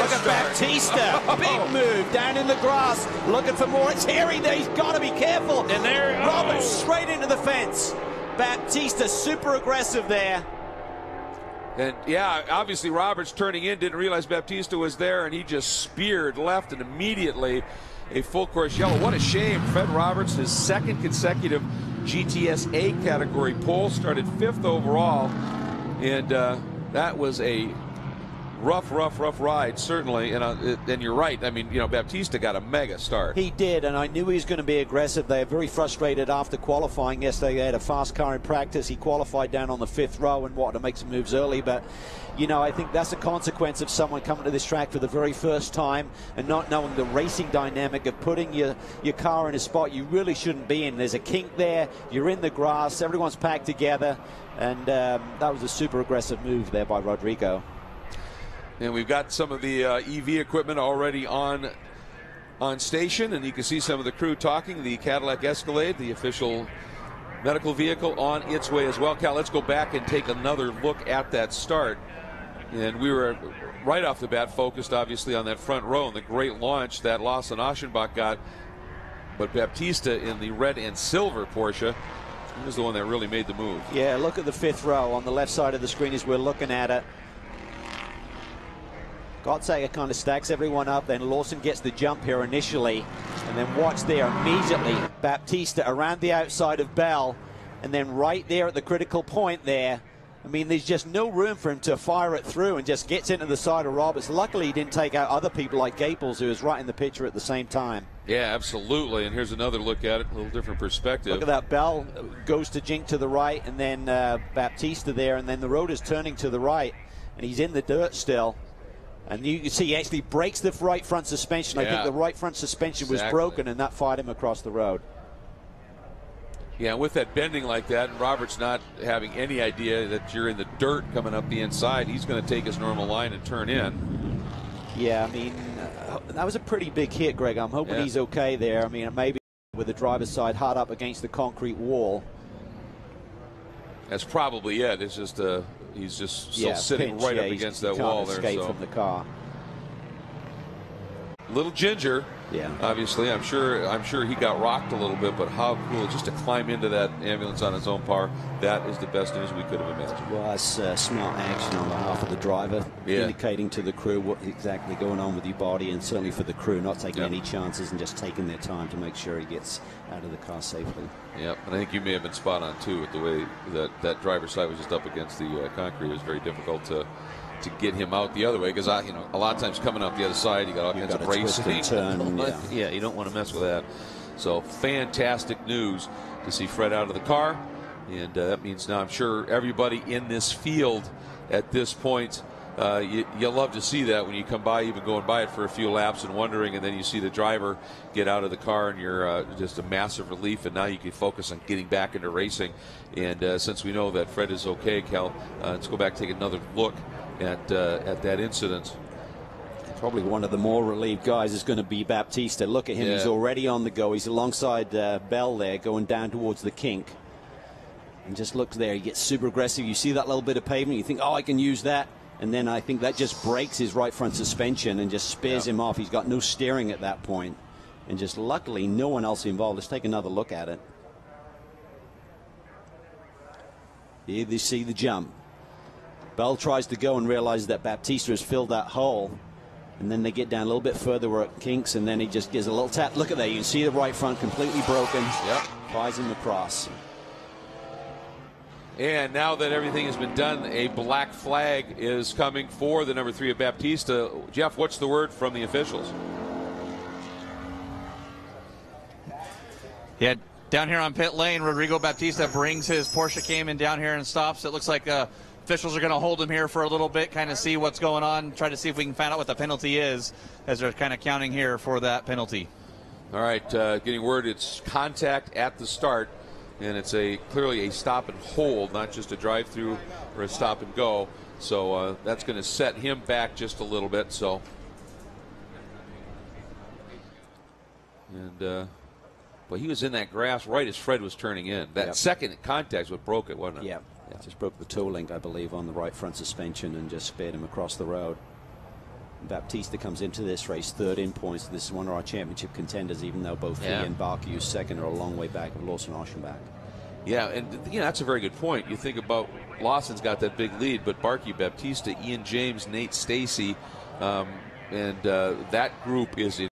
Look at Baptista. Big move down in the grass. Looking for more. It's Harry there. He's got to be careful. And there. Roberts straight into the fence. Baptista super aggressive there. And yeah, obviously Roberts turning in didn't realize Baptista was there, and he just speared left, and immediately a full course yellow. What a shame. Fred Roberts, his second consecutive GTS A category pole, started 5th overall, and that was a rough ride, certainly. And you're right. I mean, you know, Baptista got a mega start. He did, and I knew he was going to be aggressive. They were very frustrated after qualifying. Yes, they had a fast car in practice. He qualified down on the 5th row and wanted to make some moves early, but you know, I think that's a consequence of someone coming to this track for the very first time and not knowing the racing dynamic of putting your car in a spot you really shouldn't be in. There's a kink there. You're in the grass. Everyone's packed together, and that was a super aggressive move there by Rodrigo. And we've got some of the EV equipment already on station, and you can see some of the crew talking. The Cadillac Escalade, the official medical vehicle, on its way as well. Cal, let's go back and take another look at that start. And we were right off the bat focused, obviously, on that front row and the great launch that Lawson Aschenbach got. But Baptista in the red and silver Porsche is the one that really made the move. Yeah, look at the 5th row on the left side of the screen as we're looking at it. Gottsager kind of stacks everyone up, then Lawson gets the jump here initially, and then watch there immediately Baptista around the outside of Bell, and then right there at the critical point there, I mean, there's just no room for him to fire it through, and just gets into the side of Roberts. Luckily he didn't take out other people like Gaples, who was right in the picture at the same time. Yeah, absolutely. And here's another look at it, a little different perspective. Look at that. Bell goes to jink to the right, and then Baptista there, and then the road is turning to the right, and he's in the dirt still. And you can see he actually breaks the right front suspension. Yeah. I think the right front suspension was broken, and that fired him across the road. Yeah, with that bending like that, and Roberts not having any idea that you're in the dirt coming up the inside, he's going to take his normal line and turn in. Yeah, I mean, that was a pretty big hit, Greg. I'm hoping he's okay there. I mean, maybe with the driver's side hard up against the concrete wall. That's probably it. It's just he's just still sitting right up against that wall there. Escape from the car. Little ginger. Yeah. Obviously, I'm sure he got rocked a little bit, but how cool just to climb into that ambulance on his own power. That is the best news we could have imagined. Well, that's smart action on behalf of the driver, indicating to the crew what exactly going on with your body, and certainly for the crew not taking any chances and just taking their time to make sure he gets out of the car safely. Yep, and I think you may have been spot on too with the way that driver's side was just up against the concrete. It was very difficult to get him out the other way, because you know, a lot of times coming out the other side, you got all kinds of bracing. Turn, yeah, you don't want to mess with that. So fantastic news to see Fred out of the car, and that means now I'm sure everybody in this field at this point, you love to see that when you come by, even going by it for a few laps and wondering, and then you see the driver get out of the car, and you're just a massive relief, and now you can focus on getting back into racing. And since we know that Fred is okay, Cal, let's go back and take another look at that incident. Probably one of the more relieved guys is going to be Baptista. Look at him. He's already on the go. He's alongside Bell there, going down towards the kink. And just look there. He gets super aggressive. You see that little bit of pavement. You think, oh, I can use that. And then I think that just breaks his right front suspension and just spears him off. He's got no steering at that point. And just luckily, no one else involved. Let's take another look at it. Here you see the jump. Bell tries to go and realizes that Baptista has filled that hole. And then they get down a little bit further where it kinks, and then he just gives a little tap. Look at that. You can see the right front completely broken. Yep. Flies him across. And now that everything has been done, a black flag is coming for the number 3 of Baptista. Jeff, what's the word from the officials? Yeah, down here on pit lane, Rodrigo Baptista brings his Porsche Cayman down here and stops. It looks like officials are going to hold him here for a little bit, kind of see what's going on, try to see if we can find out what the penalty is, as they're kind of counting here for that penalty. All right, getting word it's contact at the start, and it's clearly a stop and hold, not just a drive through or a stop and go. So that's going to set him back just a little bit. So, and but he was in that grass right as Fred was turning in. That second contact was what broke it, wasn't it? Yeah. Just broke the toe link, I believe, on the right front suspension and just sped him across the road. Baptista comes into this race third in points. This is one of our championship contenders, even though both he and Barker, who's second, are a long way back of Lawson Archenbach. Yeah, and that's a very good point. You think about Lawson's got that big lead, but Barkey, Baptista, Ian James, Nate Stacy, and that group is